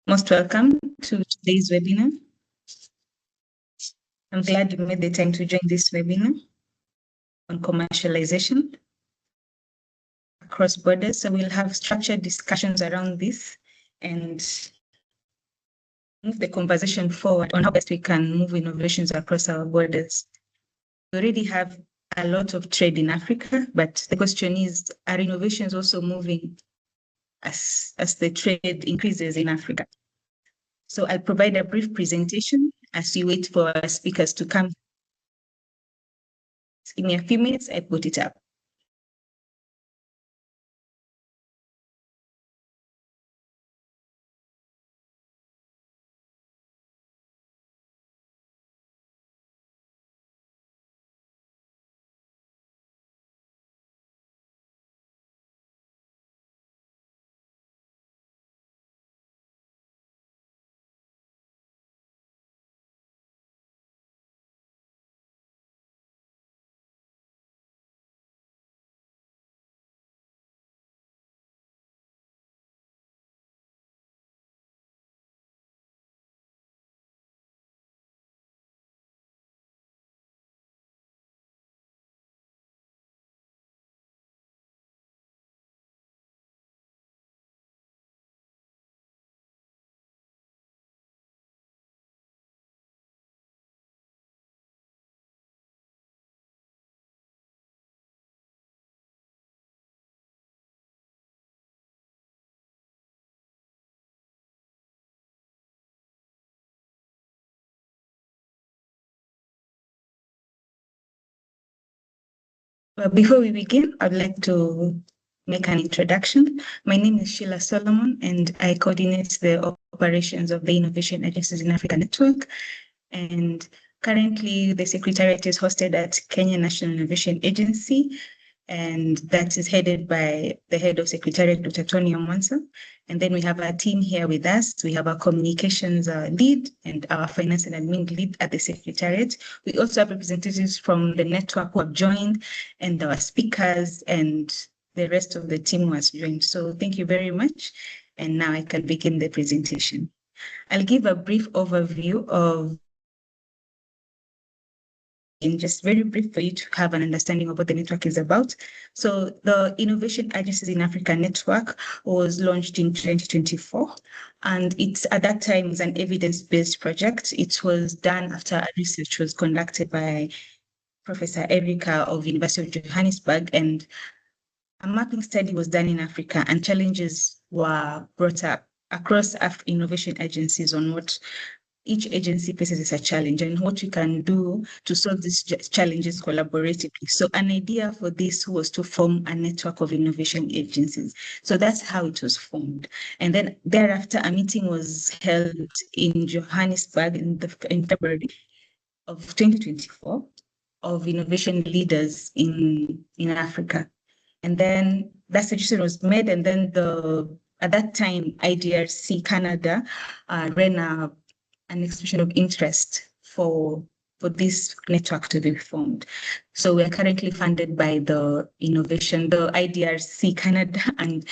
Most welcome to today's webinar. I'm glad you made the time to join this webinar on commercialization across borders. So we'll have structured discussions around this and move the conversation forward on how best we can move innovations across our borders. We already have a lot of trade in Africa, but the question is, are innovations also moving as the trade increases in Africa? So I'll provide a brief presentation as you wait for our speakers to come. Just give me a few minutes, I put it up. But before we begin, I'd like to make an introduction. My name is Sheila Solomon, and I coordinate the operations of the Innovation Agencies in Africa Network. And currently, the Secretariat is hosted at Kenya National Innovation Agency, and that is headed by the head of Secretariat, Dr. Tony Omonsa. And then we have our team here with us. We have our communications lead and our finance and admin lead at the Secretariat. We also have representatives from the network who have joined, and our speakers and the rest of the team who has joined. So thank you very much. And now I can begin the presentation. I'll give a brief overview of and just very brief for you to have an understanding of what the network is about. So the Innovation Agencies in Africa Network was launched in 2024, and it's at that time was an evidence-based project. It was done after research was conducted by Professor Erica of University of Johannesburg, and a mapping study was done in Africa, and challenges were brought up across innovation agencies on what each agency faces as a challenge and what we can do to solve these challenges collaboratively. So an idea for this was to form a network of innovation agencies. So that's how it was formed. And then thereafter, a meeting was held in Johannesburg in February of 2024 of innovation leaders in Africa. And then that suggestion was made, and then at that time, IDRC Canada ran an expression of interest for this network to be formed. So we are currently funded by the IDRC Canada and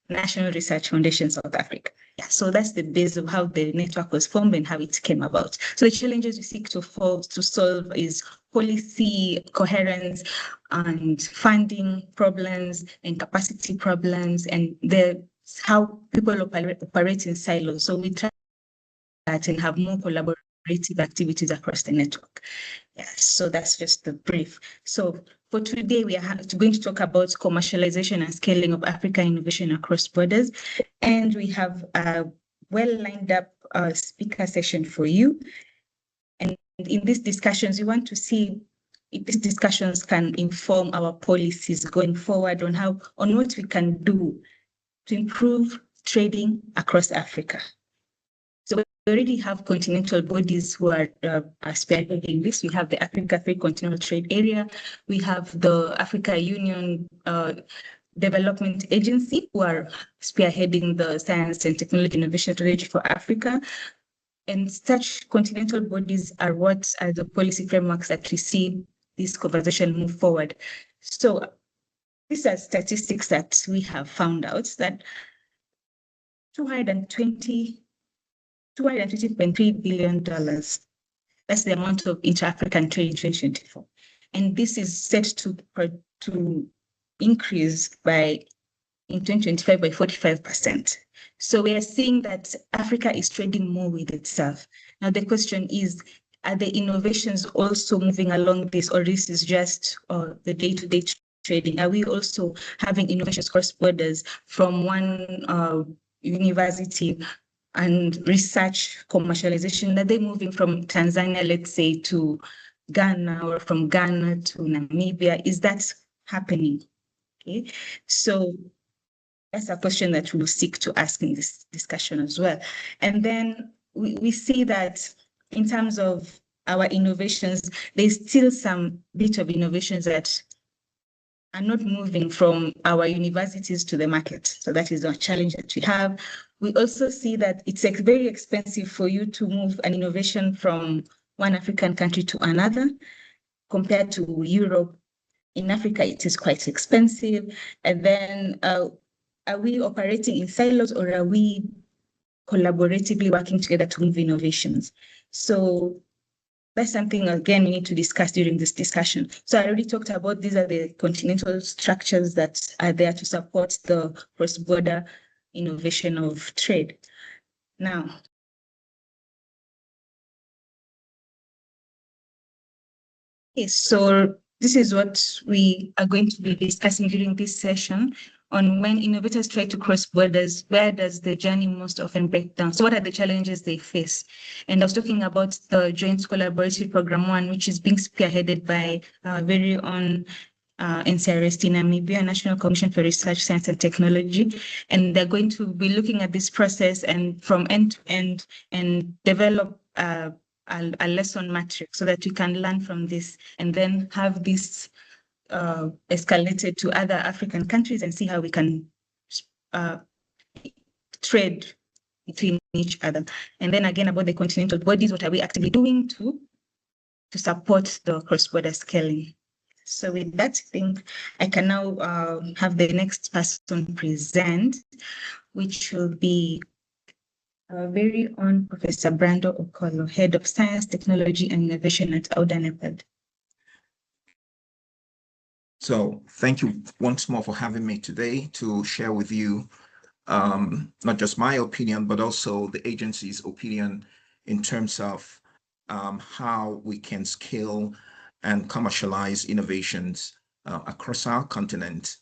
National Research Foundation South Africa. Yeah, so that's the base of how the network was formed and how it came about. So the challenges we seek to solve is policy coherence and funding problems and capacity problems and how people operate in silos. So we try that and have more collaborative activities across the network. Yes, so that's just the brief. So for today, we are going to talk about commercialization and scaling of African innovation across borders. And we have a well lined up speaker session for you. And in these discussions, we want to see if these discussions can inform our policies going forward on what we can do to improve trading across Africa. So we already have continental bodies who are spearheading this. We have the Africa Free Continental Trade Area. We have the Africa Union Development Agency who are spearheading the science and technology innovation strategy for Africa. And such continental bodies are what are the policy frameworks that we see this conversation move forward. So these are statistics that we have found out that 220 $250.3 billion. That's the amount of inter-African trade in 2024. And this is set to increase in 2025 by 45%. So we are seeing that Africa is trading more with itself. Now the question is, are the innovations also moving along this, or this is just the day-to-day trading? Are we also having innovations cross borders from one university and research commercialization? Are they moving from Tanzania, let's say, to Ghana, or from Ghana to Namibia? Is that happening? Okay, so that's a question that we'll seek to ask in this discussion as well. And then we see that in terms of our innovations, there's still some bit of innovations that are not moving from our universities to the market. So that is a challenge that we have. We also see that it's very expensive for you to move an innovation from one African country to another compared to Europe. In Africa, it is quite expensive. And then are we operating in silos, or are we collaboratively working together to move innovations? So that's something, again, we need to discuss during this discussion. So I already talked about these are the continental structures that are there to support the cross-border innovation of trade. Now, okay, so this is what we are going to be discussing during this session on when innovators try to cross borders, where does the journey most often break down? So what are the challenges they face? And I was talking about the Joint Collaborative Program 1, which is being spearheaded by our very own NCRST Namibia, National Commission for Research, Science and Technology. And they're going to be looking at this process and from end to end and develop a lesson matrix so that we can learn from this and then have this escalated to other African countries and see how we can trade between each other. And then again, about the continental bodies, what are we actively doing to support the cross-border scaling? So with that, I think I can now have the next person present, which will be our very own Professor Brando Okolo, Head of Science, Technology and Innovation at AUDA-NEPAD. So thank you once more for having me today to share with you not just my opinion, but also the agency's opinion in terms of how we can scale and commercialize innovations across our continent.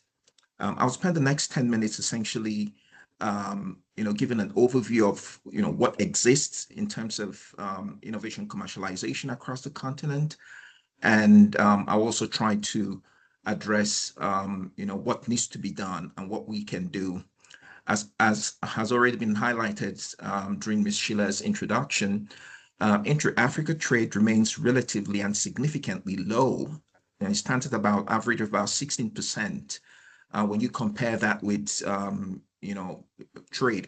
I'll spend the next 10 minutes essentially giving an overview of what exists in terms of innovation commercialization across the continent. And I'll also try to address what needs to be done and what we can do. As has already been highlighted during Ms. Schiller's introduction, intra-Africa trade remains relatively and significantly low. And it stands at about average of about 16%. When you compare that with trade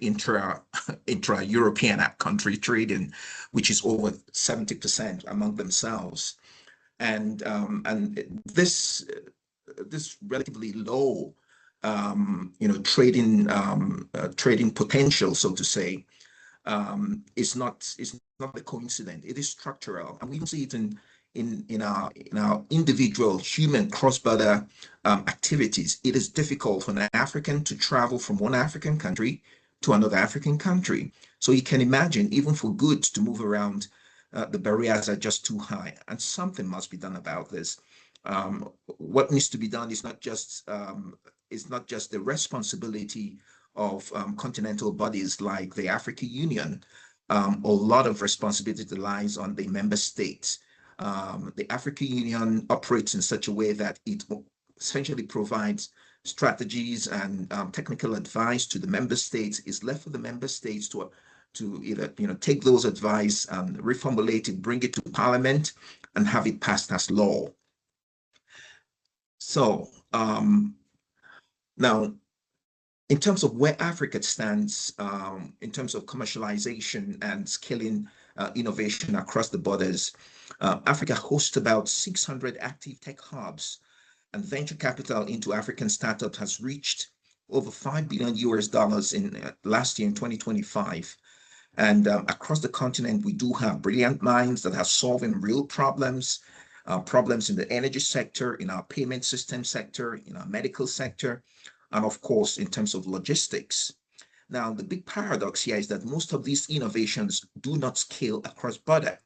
intra-European country trading, which is over 70% among themselves. And this relatively low trading potential, so to say, is not a coincidence. It is structural, and we see it in our individual human cross-border activities. It is difficult for an African to travel from one African country to another African country. So you can imagine, even for goods to move around, the barriers are just too high, and something must be done about this. What needs to be done is not just the responsibility of continental bodies like the African Union. A lot of responsibility lies on the member states. The African Union operates in such a way that it essentially provides strategies and technical advice to the member states. It's left for the member states to either take those advice, reformulate it, bring it to Parliament, and have it passed as law. So now, in terms of where Africa stands in terms of commercialization and scaling innovation across the borders, Africa hosts about 600 active tech hubs, and venture capital into African startups has reached over $5 billion in last year in 2025. And across the continent, we do have brilliant minds that are solving real problems, problems in the energy sector, in our payment system sector, in our medical sector, and of course, in terms of logistics. Now, the big paradox here is that most of these innovations do not scale across border.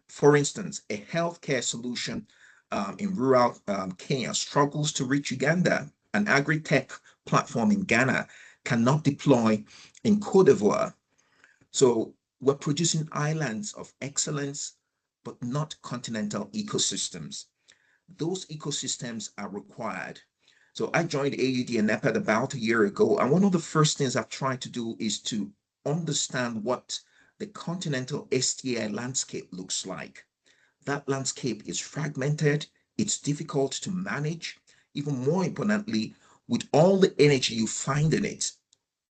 For instance, a healthcare solution in rural Kenya struggles to reach Uganda. An agri-tech platform in Ghana cannot deploy in Cote d'Ivoire. So we're producing islands of excellence, but not continental ecosystems. Those ecosystems are required. So I joined AUDA-NEPAD about a year ago, and one of the first things I've tried to do is to understand what the continental STI landscape looks like. That landscape is fragmented, it's difficult to manage. Even more importantly, with all the energy you find in it,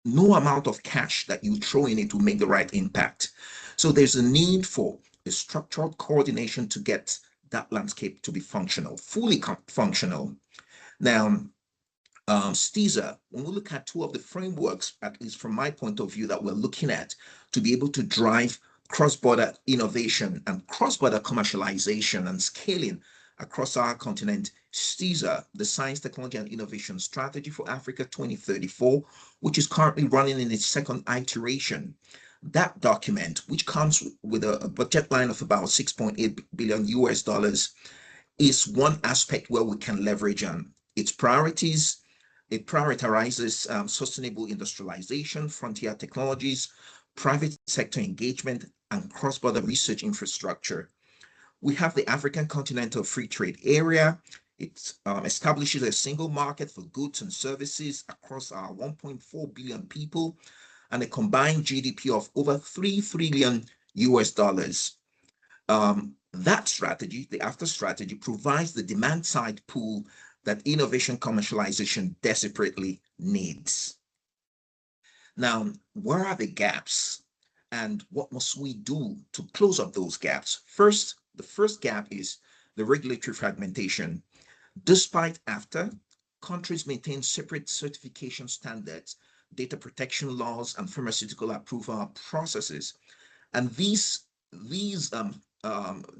no amount of cash that you throw in it will make the right impact. So there's a need for a structured coordination to get that landscape to be functional, fully functional. Now, STISA, when we look at two of the frameworks, at least from my point of view, that we're looking at to be able to drive cross-border innovation and cross-border commercialization and scaling across our continent, STISA, the Science, Technology, and Innovation Strategy for Africa 2034, which is currently running in its second iteration. That document, which comes with a budget line of about 6.8 billion US dollars, is one aspect where we can leverage on its priorities. It prioritizes sustainable industrialization, frontier technologies, private sector engagement, and cross-border research infrastructure. We have the African Continental Free Trade Area. It establishes a single market for goods and services across our 1.4 billion people and a combined GDP of over 3 trillion US dollars. That strategy, the AfCFTA strategy, provides the demand side pool that innovation commercialization desperately needs. Now, where are the gaps and what must we do to close up those gaps? First, the first gap is the regulatory fragmentation. Despite AfCFTA, countries maintain separate certification standards, data protection laws, and pharmaceutical approval processes. And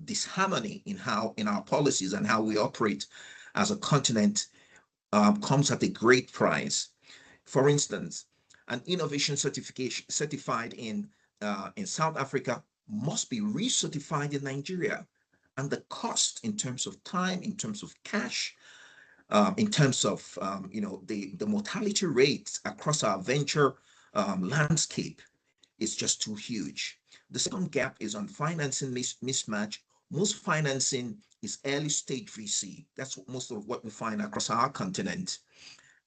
disharmony in our policies and how we operate as a continent comes at a great price. For instance, an innovation certified in South Africa must be recertified in Nigeria, and the cost in terms of time, in terms of cash, in terms of the mortality rates across our venture landscape is just too huge. The second gap is on financing mismatch. Most financing is early stage VC. That's most of what we find across our continent,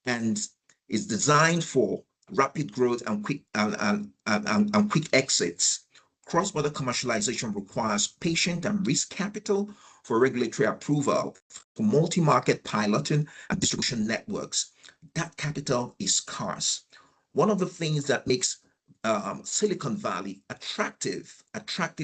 and is designed for rapid growth and quick exits. Cross-border commercialization requires patient and risk capital for regulatory approval, for multi-market piloting and distribution networks. That capital is scarce. One of the things that makes Silicon Valley attractive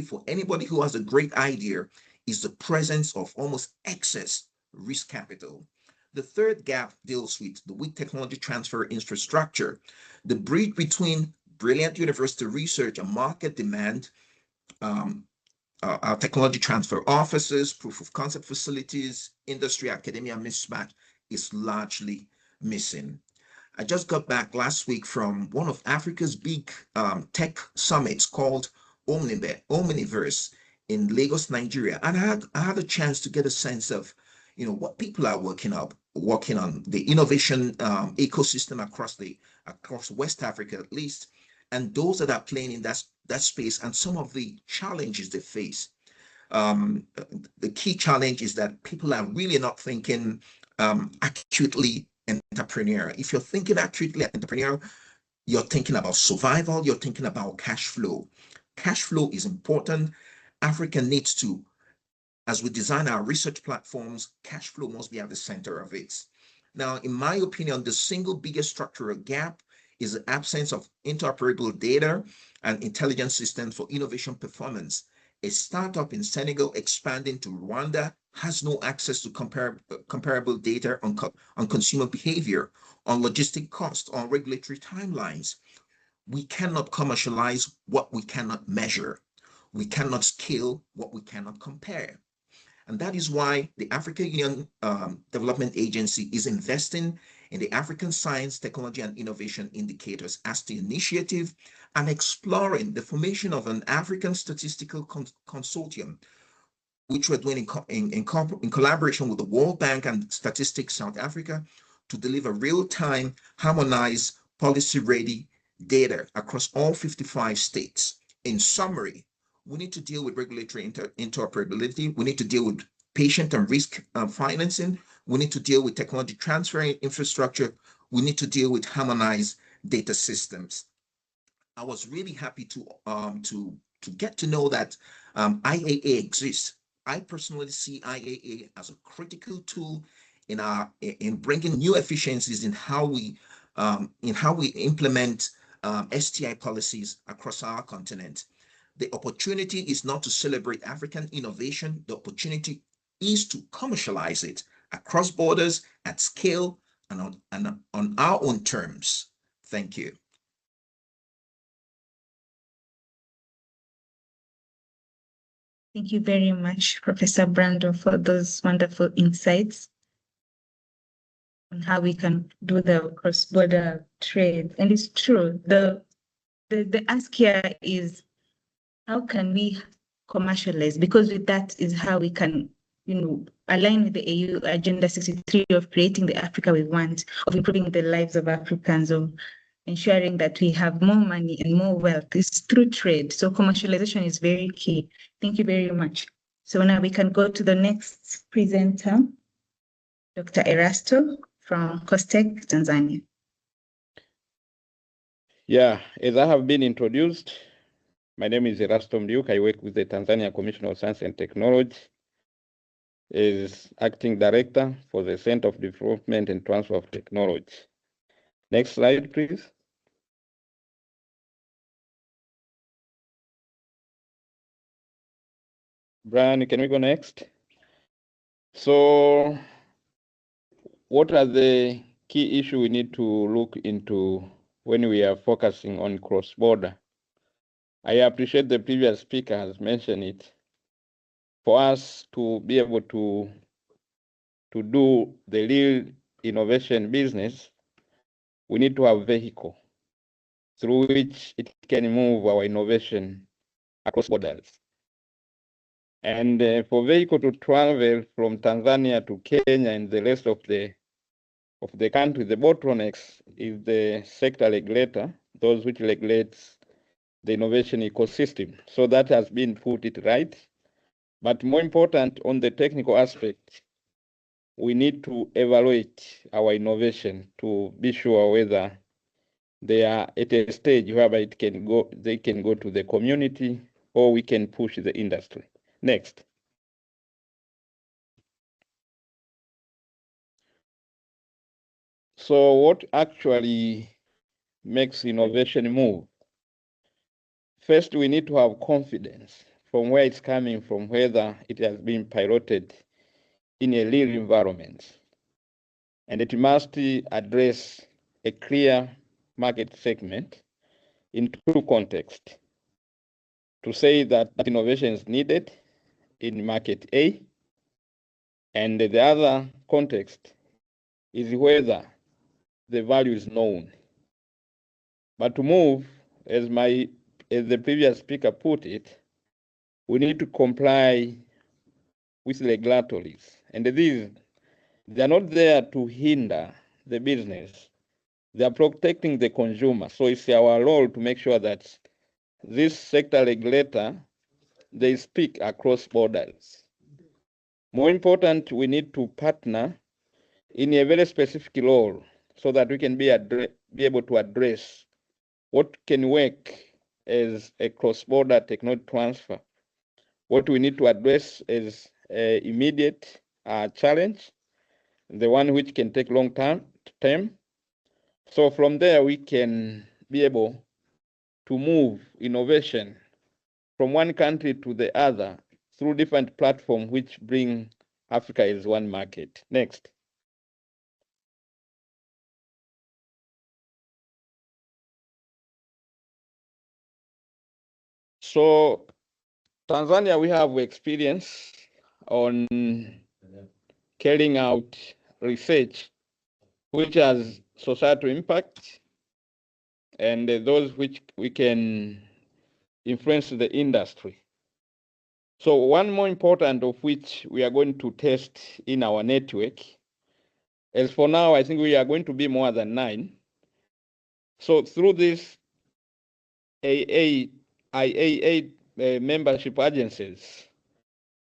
for anybody who has a great idea is the presence of almost excess risk capital. The third gap deals with the weak technology transfer infrastructure, the bridge between brilliant university research and market demand. Our technology transfer offices, proof of concept facilities, industry academia mismatch is largely missing. I just got back last week from one of Africa's big tech summits called Omniverse in Lagos, Nigeria, and I had a chance to get a sense of what people are working on the innovation ecosystem across West Africa at least, and those that are playing in that space and some of the challenges they face. The key challenge is that people are really not thinking acutely entrepreneurial. If you're thinking acutely entrepreneurial, you're thinking about survival, you're thinking about cash flow. Cash flow is important. Africa needs to, as we design our research platforms, cash flow must be at the center of it. Now, in my opinion, the single biggest structural gap is the absence of interoperable data and intelligence systems for innovation performance. A startup in Senegal expanding to Rwanda has no access to comparable data on consumer behavior, on logistic costs, on regulatory timelines. We cannot commercialize what we cannot measure. We cannot scale what we cannot compare. And that is why the African Union Development Agency is investing in the African Science, Technology, and Innovation Indicators as the initiative and exploring the formation of an African Statistical Consortium, which we're doing in collaboration with the World Bank and Statistics South Africa to deliver real-time, harmonized, policy-ready data across all 55 states. In summary, we need to deal with regulatory interoperability. We need to deal with patient and risk financing. We need to deal with technology transfer infrastructure. We need to deal with harmonized data systems. I was really happy to get to know that IAA exists. I personally see IAA as a critical tool in bringing new efficiencies in how we implement STI policies across our continent. The opportunity is not to celebrate African innovation. The opportunity is to commercialize it across borders at scale and on our own terms. Thank you. Thank you very much, Professor Brando, for those wonderful insights on how we can do the cross-border trade. And it's true, the ask here is, how can we commercialize? Because with that is how we can, align with the AU Agenda 63 of creating the Africa we want, of improving the lives of Africans, of ensuring that we have more money and more wealth. It's through trade. So commercialization is very key. Thank you very much. So now we can go to the next presenter, Dr. Erasto from COSTECH, Tanzania. Yeah, as I have been introduced, my name is Erasto Mlyuka. I work with the Tanzania Commission of Science and Technology as Acting Director for the Center of Development and Transfer of Technology. Next slide, please. Brian, can we go next? So what are the key issues we need to look into when we are focusing on cross-border? I appreciate the previous speaker has mentioned it. For us to be able to do the real innovation business, we need to have a vehicle through which it can move our innovation across borders. And for vehicle to travel from Tanzania to Kenya and the rest of the country, the bottlenecks is the sector regulator, those which regulates the innovation ecosystem. So that has been put it right. But more important, on the technical aspect, we need to evaluate our innovation to be sure whether they are at a stage whereby they can go to the community, or we can push the industry. Next. So what actually makes innovation move? First, we need to have confidence from where it's coming from, whether it has been piloted in a real environment. And it must address a clear market segment in two contexts. To say that innovation is needed in market A, and the other context is whether the value is known. But to move, as the previous speaker put it, we need to comply with regulatories. And they are not there to hinder the business. They are protecting the consumer. So it's our role to make sure that this sector regulator, they speak across borders. More important, we need to partner in a very specific role so that we can be able to address what can work as a cross-border technology transfer. What we need to address is an immediate challenge, the one which can take long term. So from there, we can be able to move innovation from one country to the other through different platforms which bring Africa as one market. Next. So Tanzania, we have experience on carrying out research which has societal impact and those which we can influence the industry. So one more important of which we are going to test in our network. As for now, I think we are going to be more than 9. So through this IAA membership agencies,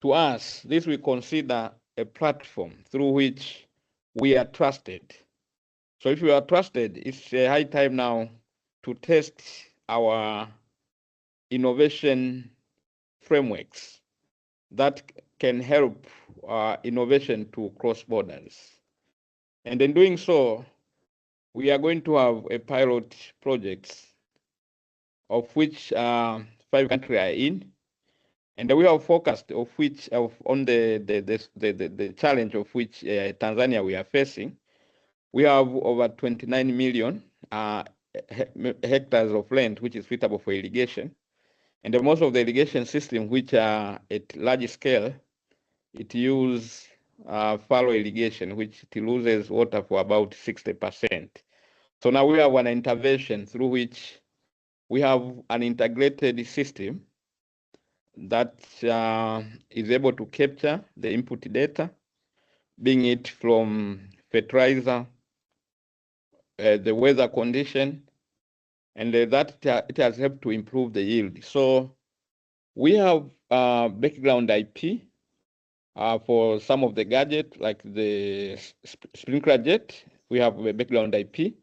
to us, this we consider a platform through which we are trusted. So if we are trusted, it's a high time now to test our innovation frameworks that can help innovation to cross borders. And in doing so, we are going to have a pilot project of which 5 countries are in, and we have focused on the challenge of which Tanzania we are facing. We have over 29 million hectares of land which is suitable for irrigation, and most of the irrigation system which are at large scale, it uses fallow irrigation, which it loses water for about 60%. So now we have an intervention through which we have an integrated system that is able to capture the input data, being it from fertilizer, the weather condition, and that it has helped to improve the yield. So we have background IP for some of the gadgets, like the sprinkler jet. We have a background IP.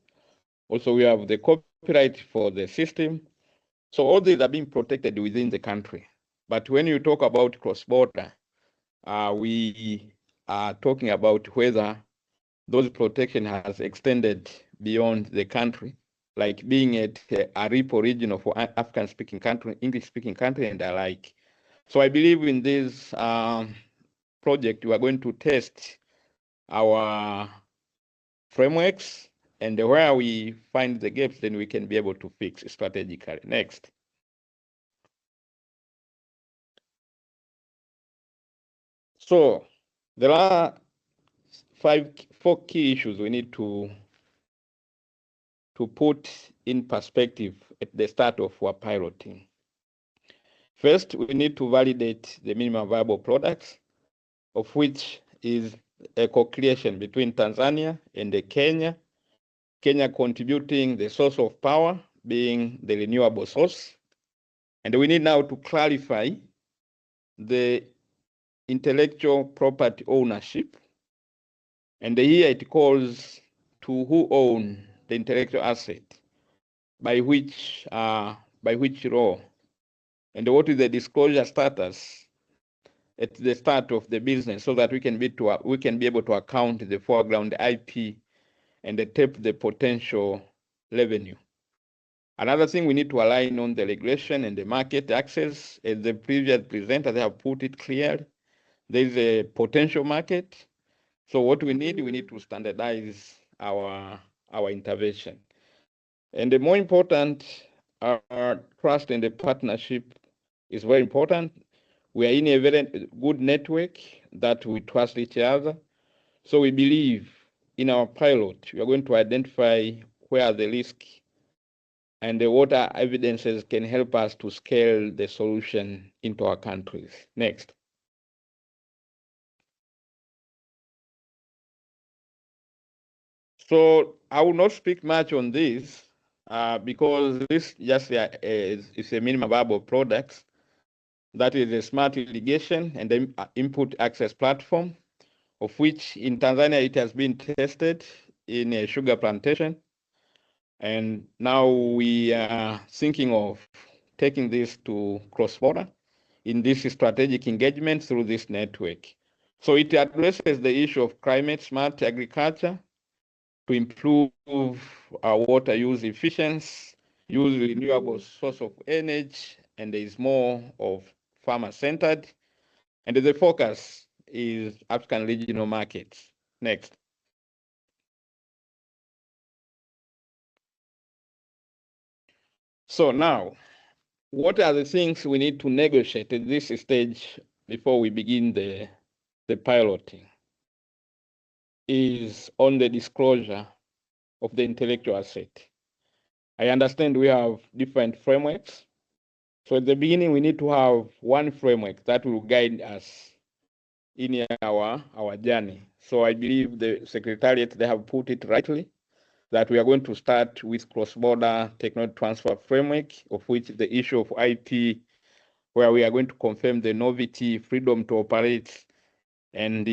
Also, we have the copyright for the system. So all these are being protected within the country. But when you talk about cross-border, we are talking about whether those protection has extended beyond the country, like being at a RIPO region for African-speaking country, English-speaking country, and the like. So I believe in this project, we are going to test our frameworks, and where we find the gaps, then we can be able to fix strategically. Next. So there are 4 key issues we need to put in perspective at the start of our piloting. First, we need to validate the minimum viable products, of which is a co-creation between Tanzania and Kenya. Kenya contributing the source of power, being the renewable source. And we need now to clarify the intellectual property ownership. And here it calls to who own the intellectual asset, by which law, and what is the disclosure status at the start of the business, so that we can be able to account the foreground IP and tap the potential revenue. Another thing, we need to align on the regulation and the market access. As the previous presenter, they have put it clear. There is a potential market. So what we need to standardize our intervention. And the more important, our trust and the partnership is very important. We are in a very good network that we trust each other. So we believe in our pilot, we are going to identify where the risk and the what evidences can help us to scale the solution into our countries. Next. So I will not speak much on this because this just is a minimum viable product. That is a smart irrigation and the input access platform, of which in Tanzania it has been tested in a sugar plantation. And now we are thinking of taking this to cross-border in this strategic engagement through this network. So it addresses the issue of climate smart agriculture to improve our water use efficiency, use renewable source of energy, and there is more of farmer-centered. And the focus is African regional markets. Next. So now, what are the things we need to negotiate at this stage before we begin the piloting is on the disclosure of the intellectual asset. I understand we have different frameworks. So at the beginning, we need to have one framework that will guide us in our journey. So I believe the Secretariat, they have put it rightly, that we are going to start with cross-border technology transfer framework, of which the issue of IP, where we are going to confirm the novelty, freedom to operate, and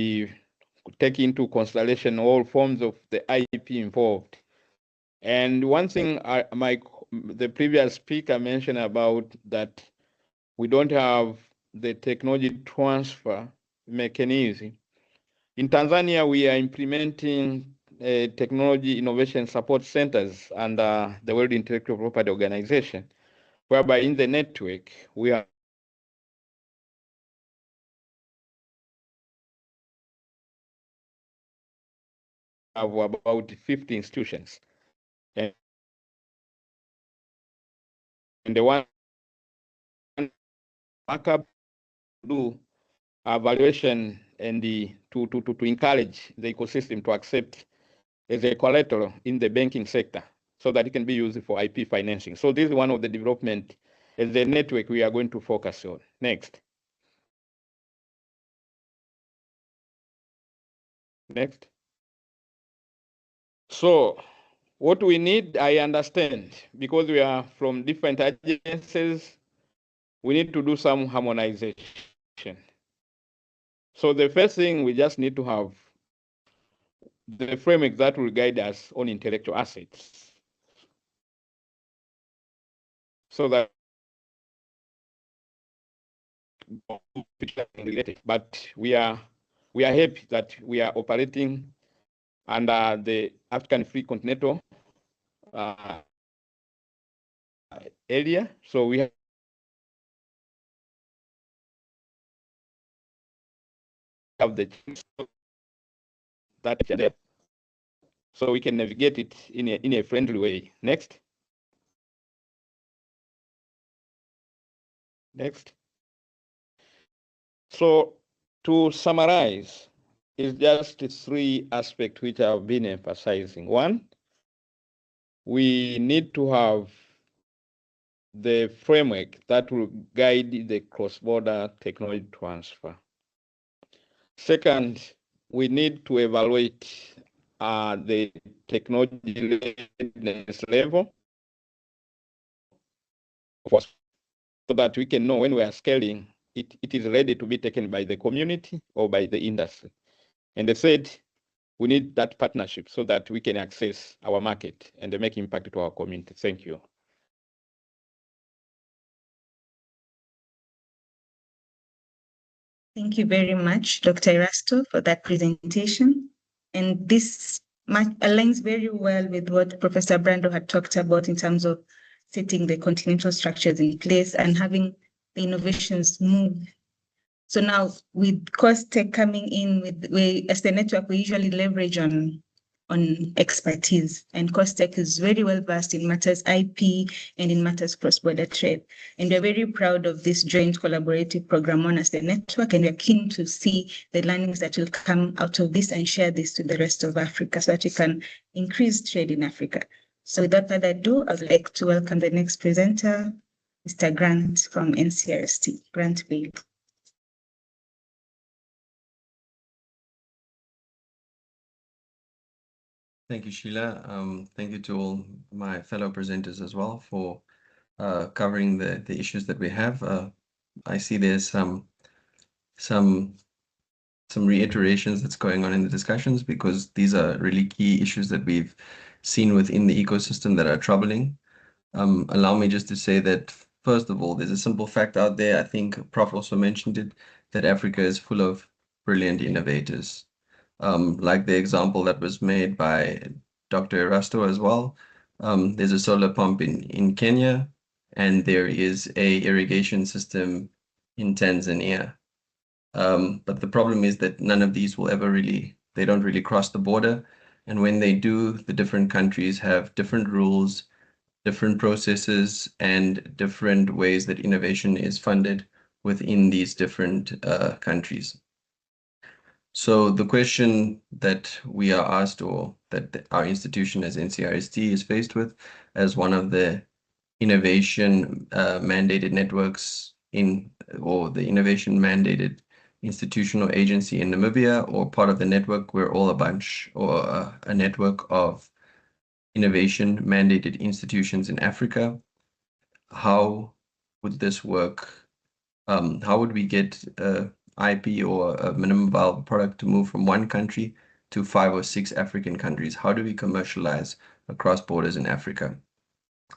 take into consideration all forms of the IP involved. And one thing the previous speaker mentioned about that we don't have the technology transfer mechanism. In Tanzania, we are implementing technology innovation support centers under the World Intellectual Property Organization, whereby in the network, we are have about 50 institutions. And the one markup do evaluation and to encourage the ecosystem to accept as a collateral in the banking sector so that it can be used for IP financing. So this is one of the development as the network we are going to focus on. Next. Next. So what we need, I understand, because we are from different agencies, we need to do some harmonization. So the first thing, we just need to have the framework that will guide us on intellectual assets. So that but we are happy that we are operating under the African Free Continental area. So we have the that so we can navigate it in a friendly way. Next. Next. So to summarize, it's just three aspects which I've been emphasizing. One, we need to have the framework that will guide the cross-border technology transfer. Second, we need to evaluate the technology readiness level so that we can know when we are scaling, it is ready to be taken by the community or by the industry. And the third, we need that partnership so that we can access our market and make impact to our community. Thank you. Thank you very much, Dr. Erasto, for that presentation. And this aligns very well with what Professor Brando had talked about in terms of setting the continental structures in place and having the innovations move. So now with COSTECH coming in, as the network, we usually leverage on expertise, and COSTECH is very well versed in matters IP and in matters cross-border trade. And we're very proud of this joint collaborative program on as the network, and we're keen to see the learnings that will come out of this and share this to the rest of Africa so that we can increase trade in Africa. So without further ado, I'd like to welcome the next presenter, Mr. Grant from NCRST. Grant, please. Thank you, Sheila. Thank you to all my fellow presenters as well for covering the issues that we have. I see there's some reiterations that's going on in the discussions because these are really key issues that we've seen within the ecosystem that are troubling. Allow me just to say that, first of all, there's a simple fact out there. I think Prof also mentioned it, that Africa is full of brilliant innovators. Like the example that was made by Dr. Erasto as well. There's a solar pump in Kenya, and there is a irrigation system in Tanzania. But the problem is that none of these will ever they don't really cross the border. And when they do, the different countries have different rules, different processes and different ways that innovation is funded within these different countries. So the question that we are asked, or that our institution as NCRST is faced with as one of the innovation mandated networks or the innovation mandated institution or agency in Namibia, or part of the network, we're all a bunch, or a network of innovation mandated institutions in Africa. How would this work? How would we get IP or a minimum viable product to move from one country to 5 or 6 African countries? How do we commercialize across borders in Africa?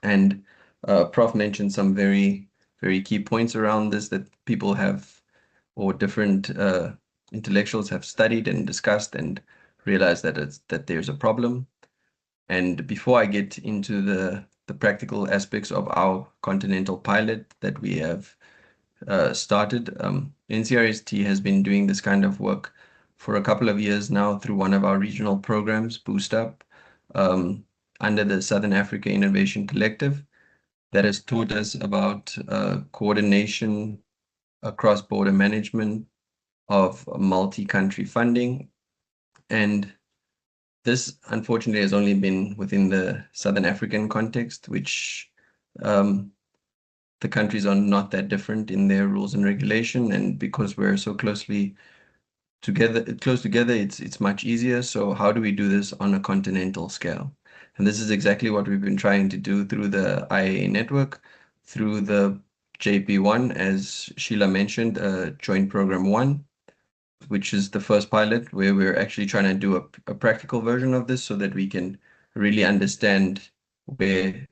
And Prof mentioned some very, very key points around this that people have, or different intellectuals have studied and discussed and realized that there's a problem. And before I get into the practical aspects of our continental pilot that we have started, NCRST has been doing this kind of work for a couple of years now through one of our regional programs, Boost Up, under the Southern Africa Innovation Collective, that has taught us about coordination, cross-border management of multi-country funding. And this, unfortunately, has only been within the Southern African context, which the countries are not that different in their rules and regulation. And because we're so close together, it's much easier. So how do we do this on a continental scale? And this is exactly what we've been trying to do through the IAA network, through the JP1, as Sheila mentioned, Joint Program 1, which is the first pilot where we're actually trying to do a practical version of this so that we can really understand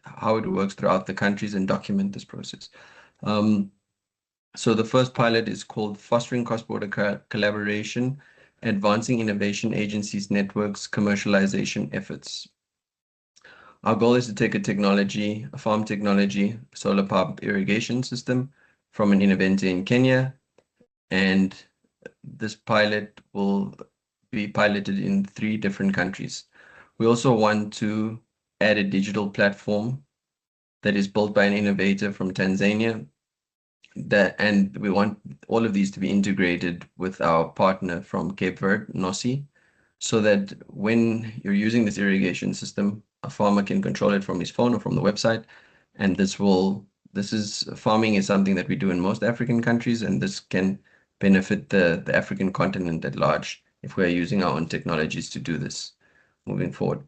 how it works throughout the countries and document this process. So the first pilot is called Fostering Cross-Border Collaboration, Advancing Innovation Agencies Networks Commercialization Efforts. Our goal is to take a farm technology, solar pump irrigation system from an innovator in Kenya, and this pilot will be piloted in 3 different countries. We also want to add a digital platform that is built by an innovator from Tanzania, and we want all of these to be integrated with our partner from Cape Verde, NOSI, so that when you're using this irrigation system, a farmer can control it from his phone or from the website. And farming is something that we do in most African countries, and this can benefit the African continent at large if we're using our own technologies to do this moving forward.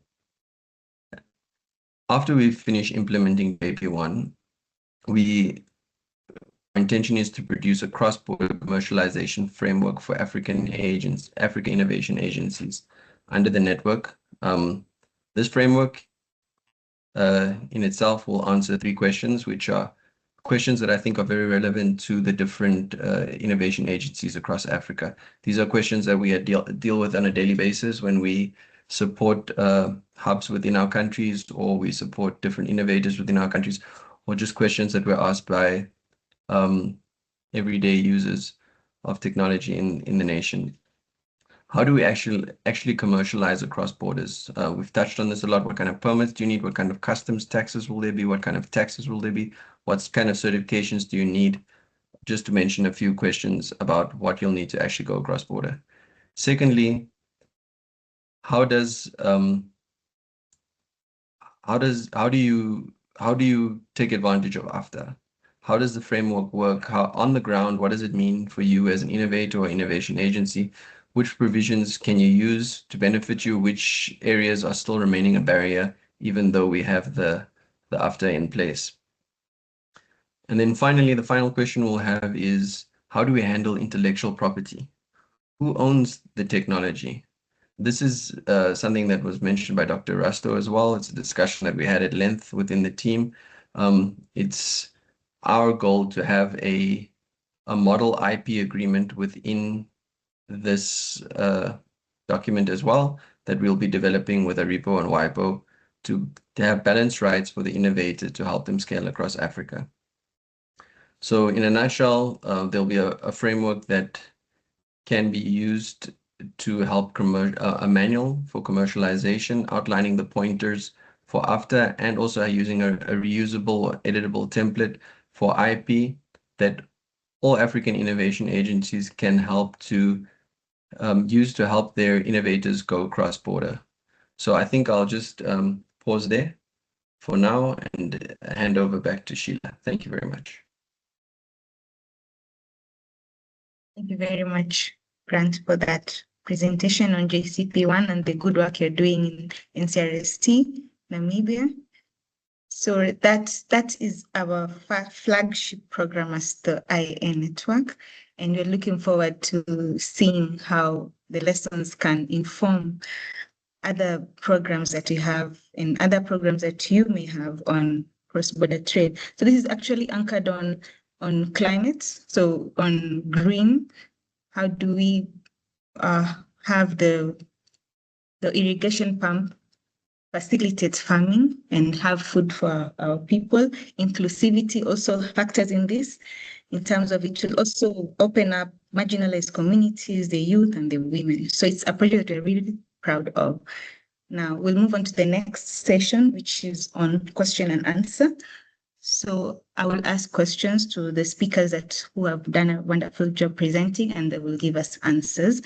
After we finish implementing JP1, our intention is to produce a cross-border commercialization framework for African innovation agencies under the network. This framework in itself will answer 3 questions, which are questions that I think are very relevant to the different innovation agencies across Africa. These are questions that we deal with on a daily basis when we support hubs within our countries, or we support different innovators within our countries, or just questions that were asked by everyday users of technology in the nation. How do we actually commercialize across borders? We've touched on this a lot. What kind of permits do you need? What kind of customs taxes will there be? What kind of taxes will there be? What kind of certifications do you need? Just to mention a few questions about what you'll need to actually go across border. Secondly, how do you take advantage of AfCFTA? How does the framework work? How on the ground, what does it mean for you as an innovator or innovation agency? Which provisions can you use to benefit you? Which areas are still remaining a barrier, even though we have the AfCFTA in place? And then finally, the final question we'll have is, how do we handle intellectual property? Who owns the technology? This is something that was mentioned by Dr. Erasto as well. It's a discussion that we had at length within the team. It's our goal to have a model IP agreement within this document as well, that we'll be developing with Aripo and WIPO to have balanced rights for the innovator to help them scale across Africa. So in a nutshell, there'll be a framework that can be used to help a manual for commercialization, outlining the pointers for AfCFTA, and also using a reusable or editable template for IP that all African innovation agencies can help to use to help their innovators go cross-border. So I think I'll just pause there for now and hand over back to Sheila. Thank you very much. Thank you very much, Grant, for that presentation on JCP1 and the good work you're doing in CRST, Namibia. So that is our flagship program as the IAA network, and we're looking forward to seeing how the lessons can inform other programs that we have and other programs that you may have on cross-border trade. So this is actually anchored on climate, so on green. How do we have the irrigation pump facilitate farming and have food for our people? Inclusivity also factors in this, in terms of it will also open up marginalized communities, the youth and the women. So it's a project that we're really proud of. Now we'll move on to the next session, which is on question and answer. So I will ask questions to the speakers who have done a wonderful job presenting, and they will give us answers.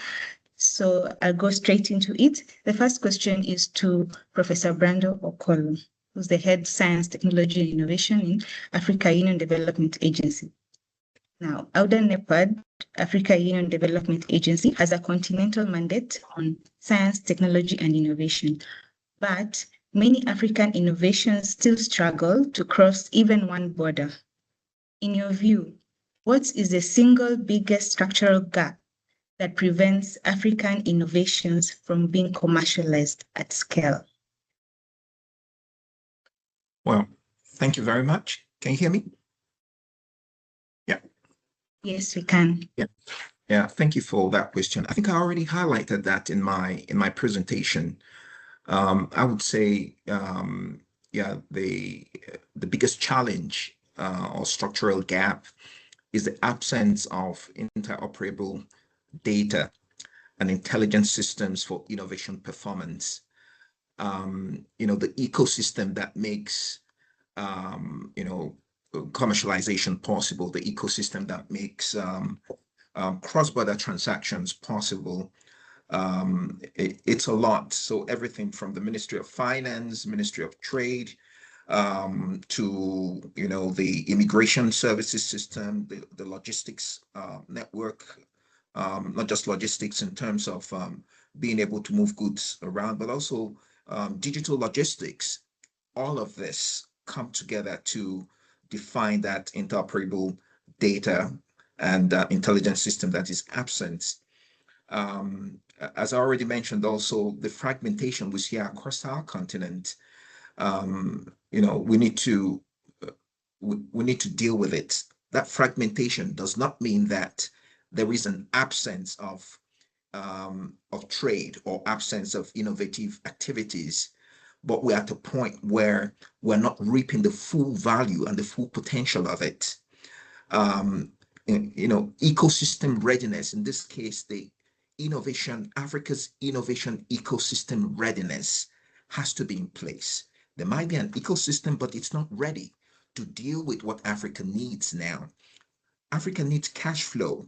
So I'll go straight into it. The first question is to Professor Brando Okolo, who's the head Science, Technology and Innovation in Africa Union Development Agency. Now, AUDA-NEPAD, Africa Union Development Agency, has a continental mandate on science, technology and innovation, but many African innovations still struggle to cross even one border. In your view, what is the single biggest structural gap that prevents African innovations from being commercialized at scale? Well, thank you very much. Can you hear me? Yeah. Yes, we can. Yeah, thank you for that question. I think I already highlighted that in my presentation. I would say, yeah, the biggest challenge or structural gap is the absence of interoperable data and intelligence systems for innovation performance. The ecosystem that makes, commercialization possible, the ecosystem that makes cross-border transactions possible. It's a lot. So everything from the Ministry of Finance, Ministry of Trade, to the immigration services system, the logistics network, not just logistics in terms of being able to move goods around, but also digital logistics. All of this come together to define that interoperable data and intelligence system that is absent. As I already mentioned, also the fragmentation we see across our continent. We need to deal with it. That fragmentation does not mean that there is an absence of trade or absence of innovative activities, but we're at a point where we're not reaping the full value and the full potential of it. Ecosystem readiness, in this case, Africa's innovation ecosystem readiness has to be in place. There might be an ecosystem, but it's not ready to deal with what Africa needs now. Africa needs cash flow.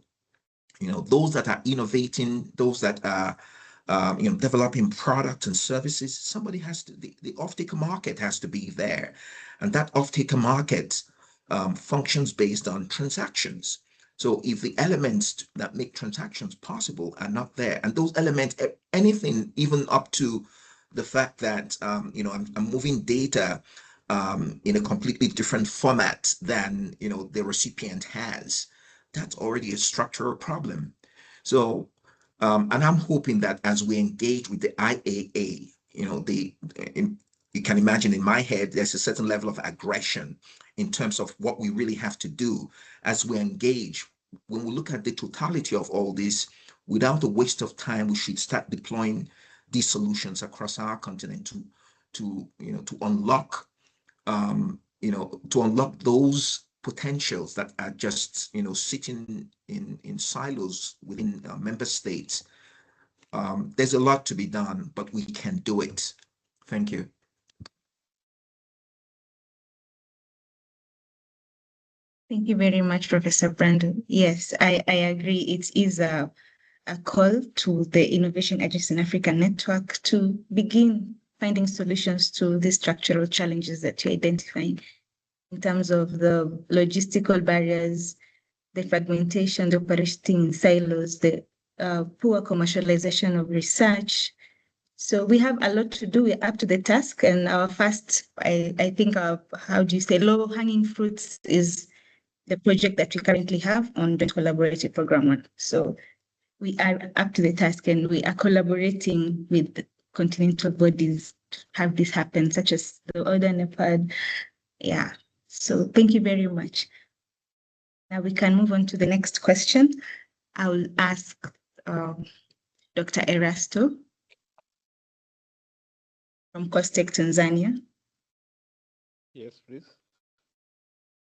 Those that are innovating, those that are developing products and services, somebody has to, the off-taker market has to be there. And that off-taker market functions based on transactions. So if the elements that make transactions possible are not there, and those elements, anything even up to the fact that, I'm moving data in a completely different format than, the recipient has, that's already a structural problem. So, and I'm hoping that as we engage with the IAA, you can imagine in my head, there's a certain level of aggression in terms of what we really have to do as we engage. When we look at the totality of all this, without a waste of time, we should start deploying these solutions across our continent to unlock, those potentials that are just, sitting in silos within member states. There's a lot to be done, but we can do it. Thank you. Thank you very much, Professor Brando. Yes, I agree. It is a call to the Innovation Agency in Africa Network to begin finding solutions to these structural challenges that you're identifying in terms of the logistical barriers, the fragmentation, the operating silos, the poor commercialization of research. So we have a lot to do. We're up to the task, and our first, I think, how do you say, low-hanging fruits is the project that we currently have on the collaborative program 1. So we are up to the task, and we are collaborating with continental bodies to have this happen, such as the AUDA-NEPAD. Yeah. So thank you very much. Now we can move on to the next question. I will ask Dr. Erasto from COSTECH, Tanzania. Yes, please.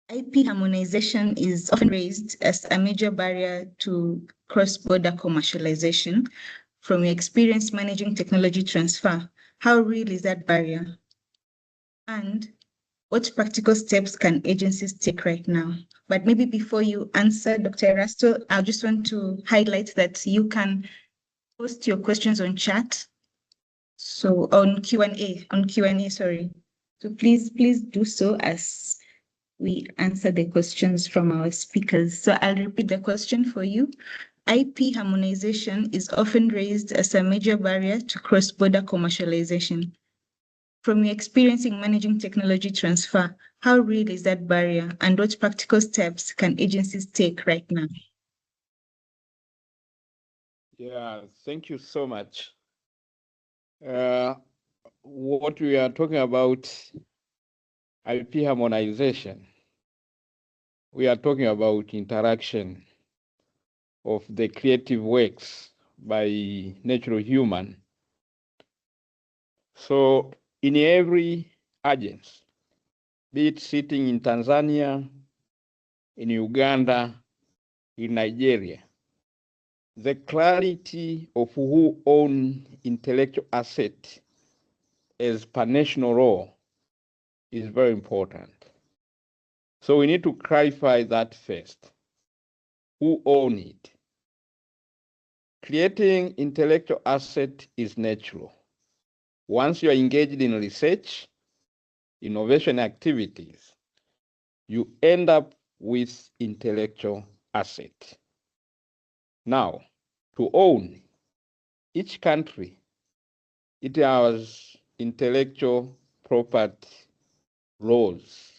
IP harmonization is often raised as a major barrier to cross-border commercialization. From your experience managing technology transfer, how real is that barrier? And what practical steps can agencies take right now? But maybe before you answer, Dr. Erasto, I just want to highlight that you can post your questions on chat. So on Q&A, sorry. So please do so as we answer the questions from our speakers. So I'll repeat the question for you. IP harmonization is often raised as a major barrier to cross-border commercialization. From your experience in managing technology transfer, how real is that barrier, and what practical steps can agencies take right now? Yeah, thank you so much. What we are talking about, IP harmonization, we are talking about interaction of the creative works by natural human. So in every agency, be it sitting in Tanzania, in Uganda, in Nigeria, the clarity of who own intellectual asset as per national law is very important. So we need to clarify that first. Who own it? Creating intellectual asset is natural. Once you are engaged in research, innovation activities, you end up with intellectual asset. Now, to own, each country, it has intellectual property laws.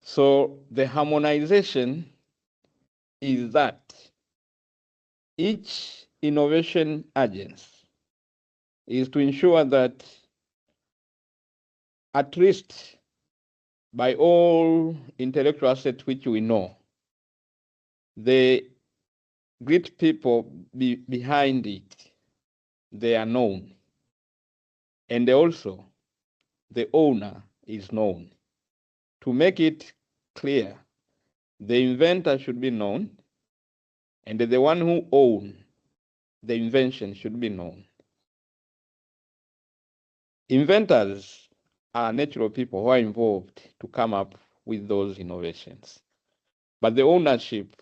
So the harmonization is that each innovation agency is to ensure that at least by all intellectual assets which we know, the great people behind it, they are known. And also, the owner is known. To make it clear, the inventor should be known, and the one who owns the invention should be known. Inventors are natural people who are involved to come up with those innovations. But the ownership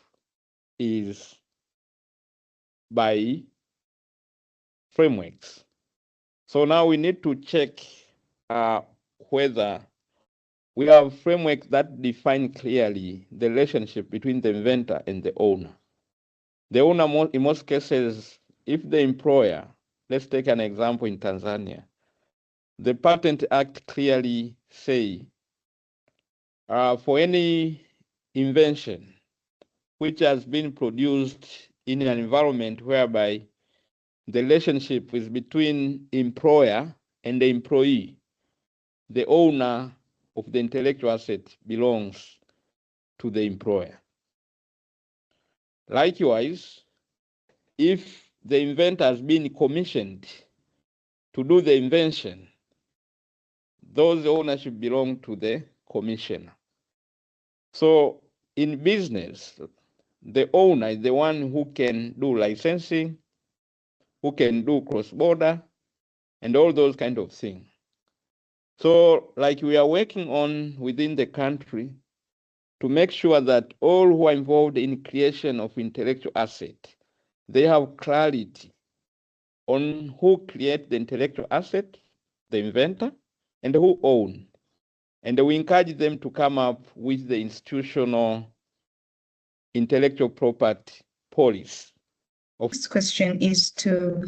is by frameworks. So now we need to check whether we have frameworks that define clearly the relationship between the inventor and the owner. The owner, in most cases, if the employer, let's take an example in Tanzania, the Patent Act clearly say for any invention which has been produced in an environment whereby the relationship is between employer and the employee, the owner of the intellectual asset belongs to the employer. Likewise, if the inventor has been commissioned to do the invention, those ownership belong to the commissioner. So in business, the owner is the one who can do licensing, who can do cross-border, and all those kind of things. So like we are working on within the country to make sure that all who are involved in creation of intellectual asset, they have clarity on who create the intellectual asset, the inventor, and who own. And we encourage them to come up with the institutional intellectual property policy. This question is to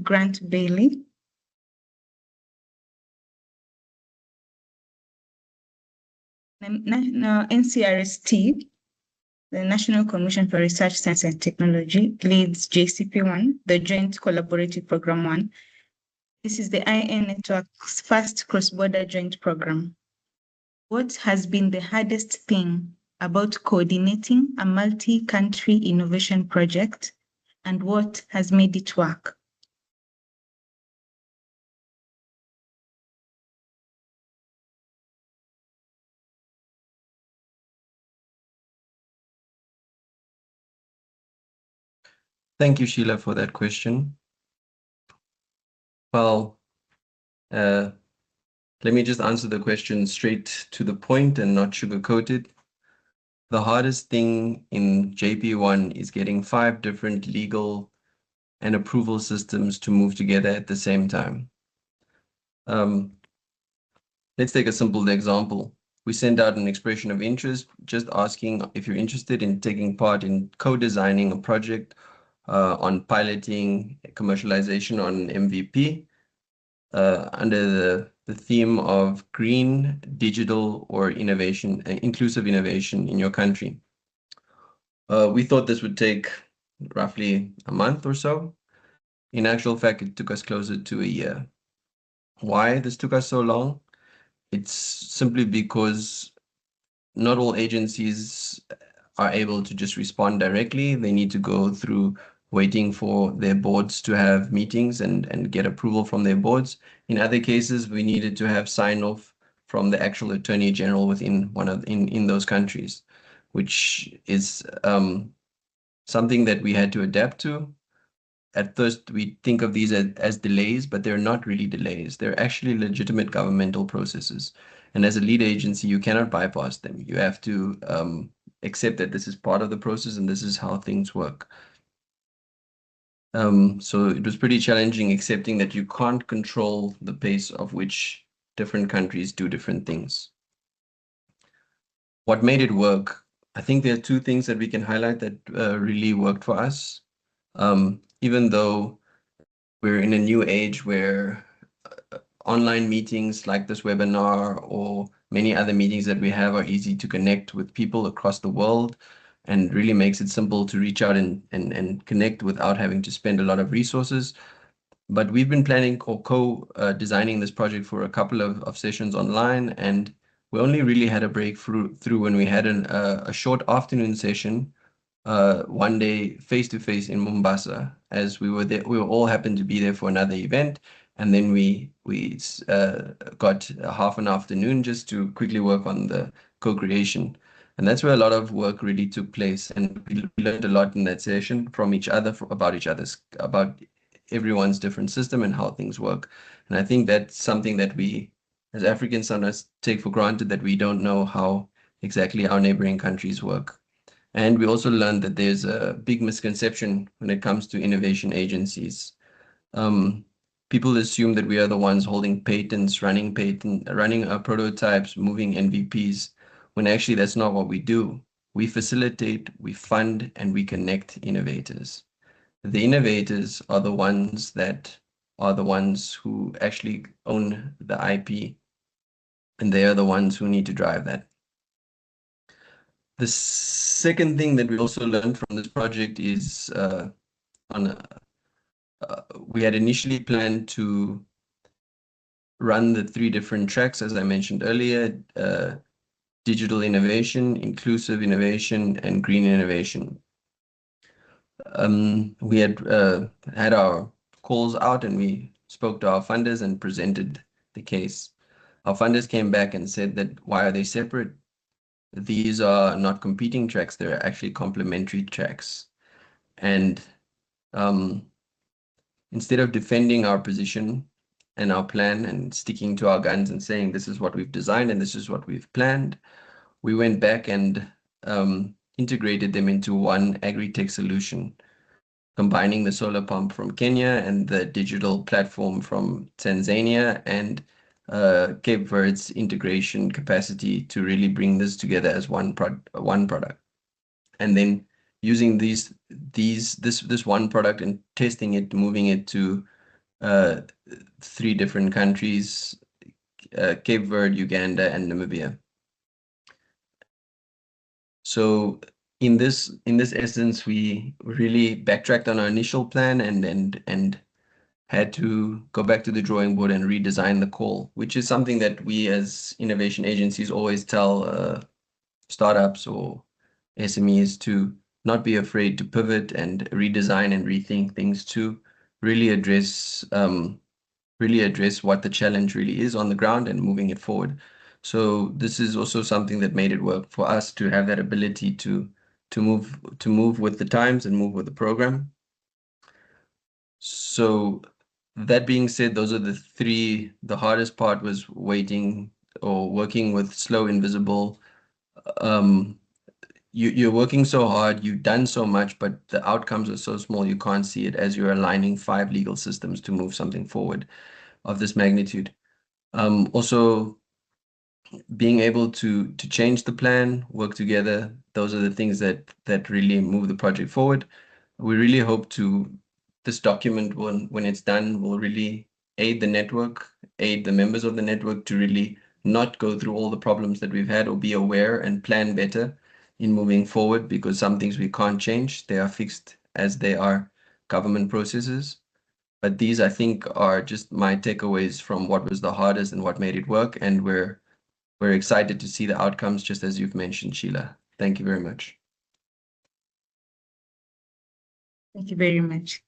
Grant Bailey. NCRST, the National Commission for Research, Science and Technology, leads JCP1, the Joint Collaborative Program 1. This is the IAA Network's first cross-border joint program. What has been the hardest thing about coordinating a multi-country innovation project, and what has made it work? Thank you, Sheila, for that question. Well, let me just answer the question straight to the point and not sugar-coated. The hardest thing in JP1 is getting 5 different legal and approval systems to move together at the same time. Let's take a simple example. We send out an expression of interest, just asking if you're interested in taking part in co-designing a project on piloting commercialization on MVP under the theme of green, digital, or innovation, inclusive innovation in your country. We thought this would take roughly a month or so. In actual fact, it took us closer to a year. Why this took us so long? It's simply because not all agencies are able to just respond directly. They need to go through waiting for their boards to have meetings and get approval from their boards. In other cases, we needed to have sign-off from the actual Attorney General within in those countries, which is something that we had to adapt to. At first, we think of these as delays, but they're not really delays. They're actually legitimate governmental processes. And as a lead agency, you cannot bypass them. You have to accept that this is part of the process and this is how things work. So it was pretty challenging accepting that you can't control the pace of which different countries do different things. What made it work? I think there are 2 things that we can highlight that really worked for us. Even though we're in a new age where online meetings like this webinar or many other meetings that we have are easy to connect with people across the world and really makes it simple to reach out and connect without having to spend a lot of resources. But we've been planning or co-designing this project for a couple of sessions online, and we only really had a breakthrough when we had a short afternoon session one day face-to-face in Mombasa, as we were there. We all happened to be there for another event, and then we got half an afternoon just to quickly work on the co-creation. And that's where a lot of work really took place, and we learned a lot in that session from each other, about everyone's different system and how things work. And I think that's something that we as Africans sometimes take for granted, that we don't know how exactly our neighboring countries work. And we also learned that there's a big misconception when it comes to innovation agencies. People assume that we are the ones holding patents, running prototypes, moving MVPs, when actually that's not what we do. We facilitate, we fund, and we connect innovators. The innovators are the ones who actually own the IP, and they are the ones who need to drive that. The second thing that we also learned from this project is we had initially planned to run the 3 different tracks, as I mentioned earlier, digital innovation, inclusive innovation, and green innovation. We had had our calls out and we spoke to our funders and presented the case. Our funders came back and said that why are they separate? These are not competing tracks, they're actually complementary tracks. And instead of defending our position, and our plan and sticking to our guns and saying this is what we've designed and this is what we've planned, we went back and integrated them into one agri-tech solution, combining the solar pump from Kenya and the digital platform from Tanzania and Cape Verde's integration capacity to really bring this together as one product. And then using this one product and testing it, moving it to 3 different countries, Cape Verde, Uganda, and Namibia. So in this essence, we really backtracked on our initial plan and had to go back to the drawing board and redesign the call, which is something that we as innovation agencies always tell startups or SMEs to not be afraid to pivot and redesign and rethink things to really address what the challenge really is on the ground and moving it forward. So this is also something that made it work for us to have that ability to move with the times and move with the program. So that being said, those are the 3. The hardest part was waiting or working with slow, invisible. You're working so hard, you've done so much, but the outcomes are so small you can't see it as you're aligning 5 legal systems to move something forward of this magnitude. Also, being able to change the plan, work together, those are the things that really move the project forward. We really hope this document, when it's done, will really aid the network, aid the members of the network to really not go through all the problems that we've had, or be aware and plan better in moving forward, because some things we can't change. They are fixed as they are government processes. But these, I think, are just my takeaways from what was the hardest and what made it work. And we're excited to see the outcomes, just as you've mentioned, Sheila. Thank you very much. Thank you very much.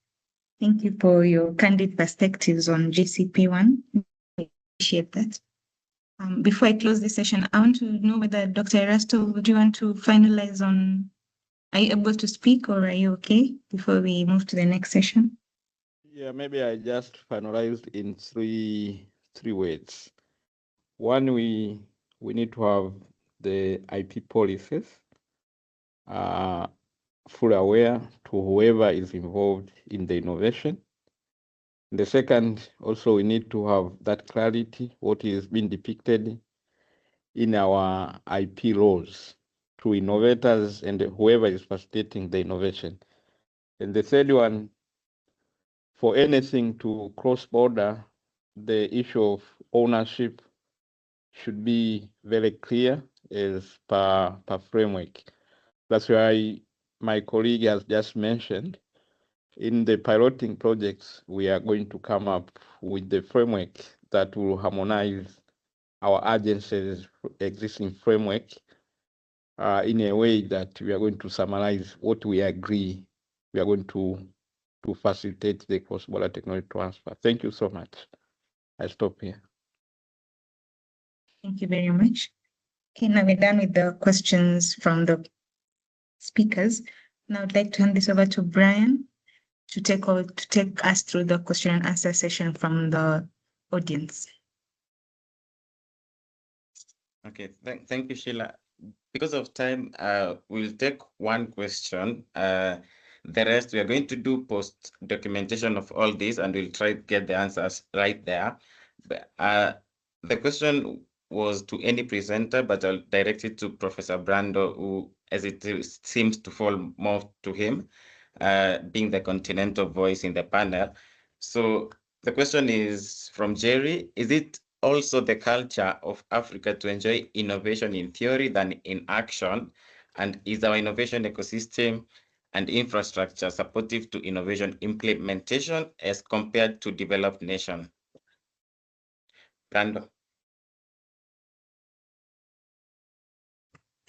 Thank you for your candid perspectives on GCP1. I appreciate that. Before I close this session, I want to know whether Dr. Erasto, would you want to finalize on, are you able to speak, or are you okay before we move to the next session? Yeah, maybe I just finalized in three words. One, we need to have the IP policies fully aware to whoever is involved in the innovation. The second, also we need to have that clarity, what is being depicted in our IP laws to innovators and whoever is facilitating the innovation. And the third one, for anything to cross border, the issue of ownership should be very clear as per framework. That's why my colleague has just mentioned, in the piloting projects, we are going to come up with the framework that will harmonize our agencies' existing framework in a way that we are going to summarize what we agree we are going to facilitate the cross-border technology transfer. Thank you so much. I stop here. Thank you very much. Okay, now we're done with the questions from the speakers. Now I'd like to hand this over to Brian to take us through the question and answer session from the audience. Okay, thank you, Sheila. Because of time, we'll take one question. The rest, we are going to do post documentation of all this, and we'll try to get the answers right there. But, the question was to any presenter, but I'll direct it to Professor Brando, who, as it seems to fall more to him, being the continental voice in the panel. So the question is from Jerry: is it also the culture of Africa to enjoy innovation in theory than in action? And is our innovation ecosystem and infrastructure supportive to innovation implementation as compared to developed nations? Brando.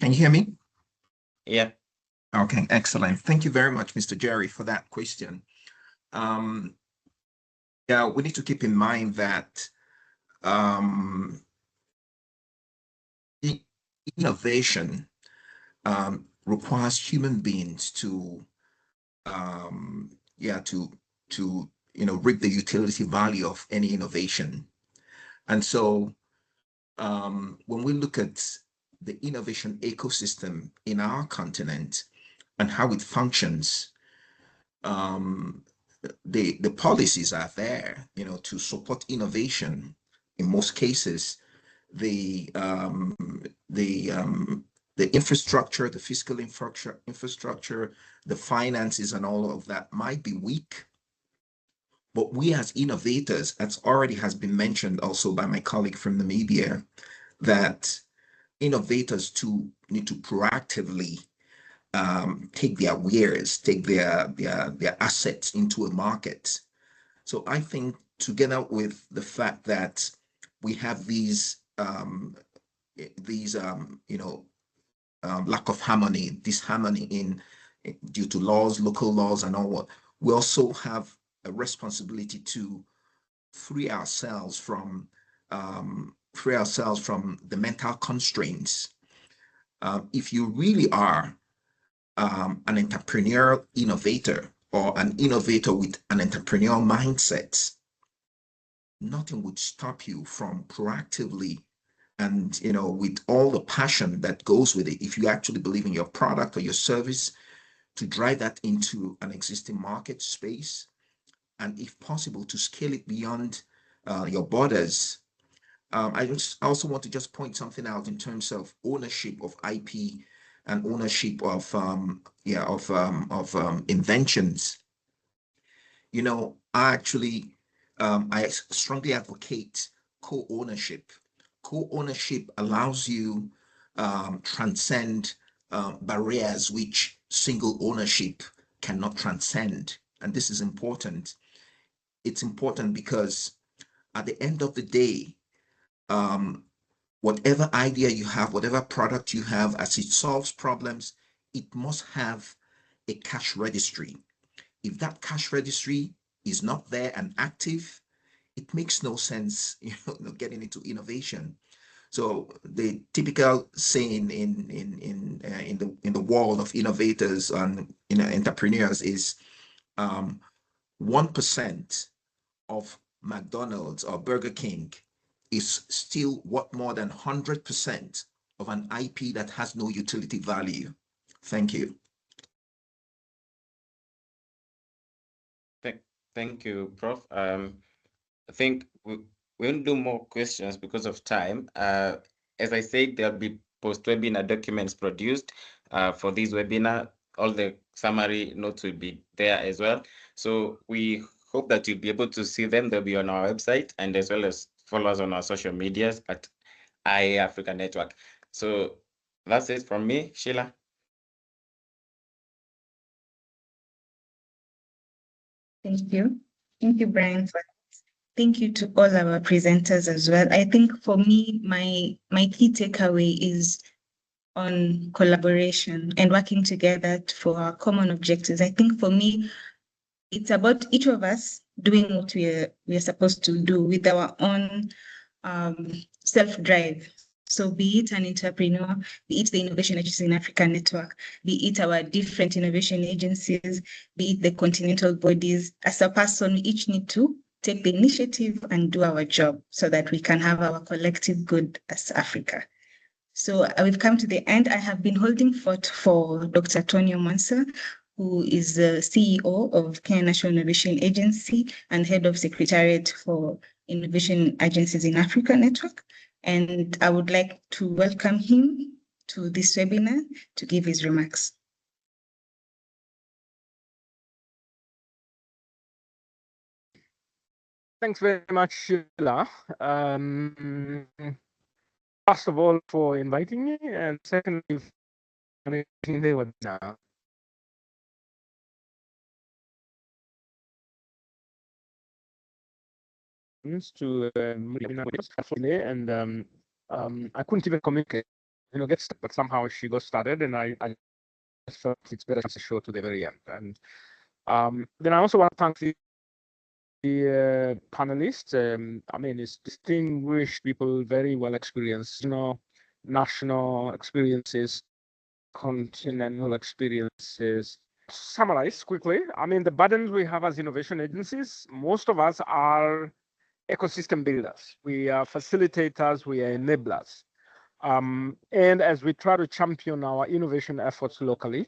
Can you hear me? Yeah. Okay, excellent. Thank you very much, Mr. Jerry, for that question. Yeah, we need to keep in mind that innovation requires human beings to reap the utility value of any innovation. And so when we look at the innovation ecosystem in our continent and how it functions, the policies are there, to support innovation. In most cases, the infrastructure, the fiscal infrastructure, the finances, and all of that might be weak. But we as innovators, as already has been mentioned also by my colleague from Namibia, that innovators too need to proactively take their wares, take their assets into a market. So I think together with the fact that we have these lack of harmony, disharmony due to laws, local laws, and all. We also have a responsibility to free ourselves from the mental constraints. If you really are an entrepreneurial innovator or an innovator with an entrepreneurial mindset, nothing would stop you from proactively and with all the passion that goes with it, if you actually believe in your product or your service, to drive that into an existing market space, and if possible to scale it beyond your borders. I also want to just point something out in terms of ownership of IP and ownership of inventions. I strongly advocate co-ownership. Co-ownership allows you transcend barriers which single ownership cannot transcend. And this is important. It's important because at the end of the day, whatever idea you have, whatever product you have, as it solves problems, it must have a cash registry. If that cash registry is not there and active, it makes no sense, getting into innovation. So the typical saying in the world of innovators and entrepreneurs is 1% of McDonald's or Burger King is still worth more than 100% of an IP that has no utility value. Thank you. Thank you, Prof. I think we'll do more questions because of time. As I said, there'll be post-webinar documents produced for this webinar. All the summary notes will be there as well. So we hope that you'll be able to see them. They'll be on our website, and as well as follow us on our social medias at IAA Africa Network. So that's it from me, Sheila. Thank you. Thank you, Brian. Thank you to all our presenters as well. I think for me, my key takeaway is on collaboration and working together for our common objectives. I think for me, it's about each of us doing what we are supposed to do with our own self-drive. So be it an entrepreneur, be it the Innovation Agencies in Africa Network, be it our different innovation agencies, be it the continental bodies, as a person, we each need to take the initiative and do our job so that we can have our collective good as Africa. So we've come to the end. I have been holding fort for Dr. Tonio Mansa, who is the CEO of Kenya National Innovation Agency and Head of Secretariat for Innovation Agencies in Africa Network. And I would like to welcome him to this webinar to give his remarks. Thanks very much, Sheila. First of all, for inviting me, and secondly, for making the webinar. To and I couldn't even communicate, get stuck, but somehow she got started, and I felt it's better to show to the very end. And then I also want to thank the panelists. I mean, it's distinguished people, very well experienced, national experiences, continental experiences, summarize quickly, I mean, the burdens we have as innovation agencies, most of us are ecosystem builders. We are facilitators, we are enablers. And as we try to champion our innovation efforts locally,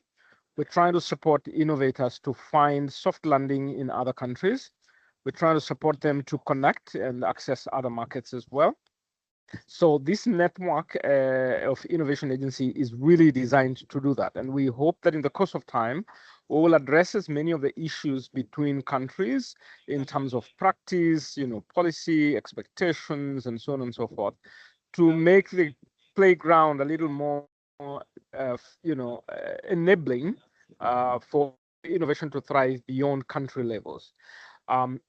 we're trying to support innovators to find soft landing in other countries. We're trying to support them to connect and access other markets as well. So this network of innovation agency is really designed to do that. And we hope that in the course of time, we will address as many of the issues between countries in terms of practice, policy, expectations, and so on and so forth, to make the playground a little more, enabling for innovation to thrive beyond country levels.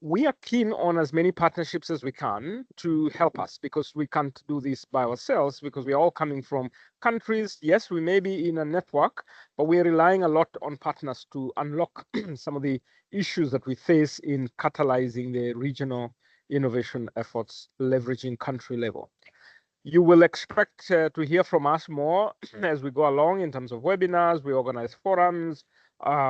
We are keen on as many partnerships as we can to help us, because we can't do this by ourselves, because we are all coming from countries. Yes, we may be in a network, but we are relying a lot on partners to unlock some of the issues that we face in catalyzing the regional innovation efforts, leveraging country level. You will expect to hear from us more as we go along in terms of webinars. We organize forums.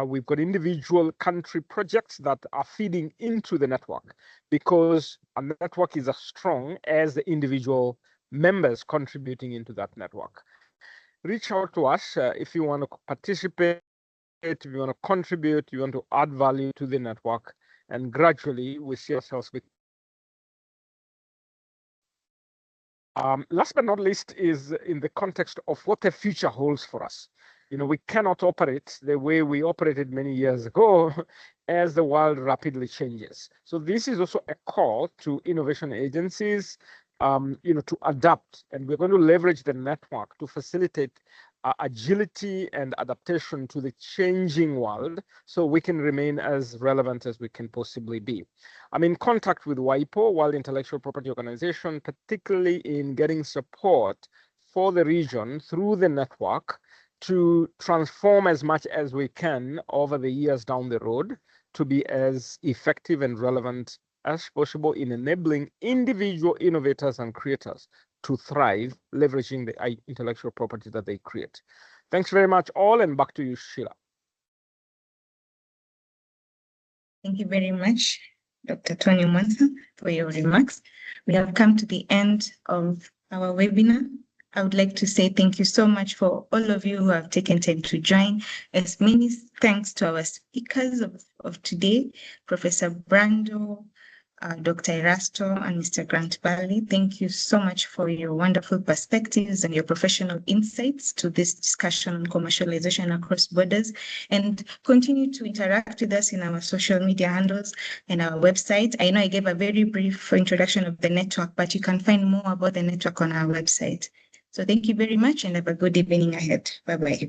We've got individual country projects that are feeding into the network, because a network is as strong as the individual members contributing into that network. Reach out to us if you want to participate, if you want to contribute, you want to add value to the network, and gradually we see ourselves with. Last but not least is in the context of what the future holds for us. We cannot operate the way we operated many years ago as the world rapidly changes. So this is also a call to innovation agencies, to adapt, and we're going to leverage the network to facilitate agility and adaptation to the changing world, so we can remain as relevant as we can possibly be. I'm in contact with WIPO, World Intellectual Property Organization, particularly in getting support for the region through the network to transform as much as we can over the years down the road to be as effective and relevant as possible in enabling individual innovators and creators to thrive, leveraging the intellectual property that they create. Thanks very much all, and back to you, Sheila. Thank you very much, Dr. Tony Mwansa, for your remarks. We have come to the end of our webinar. I would like to say thank you so much for all of you who have taken time to join. As many thanks to our speakers of today, Professor Brando, Dr. Erasto, and Mr. Grant Bali. Thank you so much for your wonderful perspectives and your professional insights to this discussion on commercialization across borders. And continue to interact with us in our social media handles and our website. I know I gave a very brief introduction of the network, but you can find more about the network on our website. So thank you very much and have a good evening ahead. Bye-bye.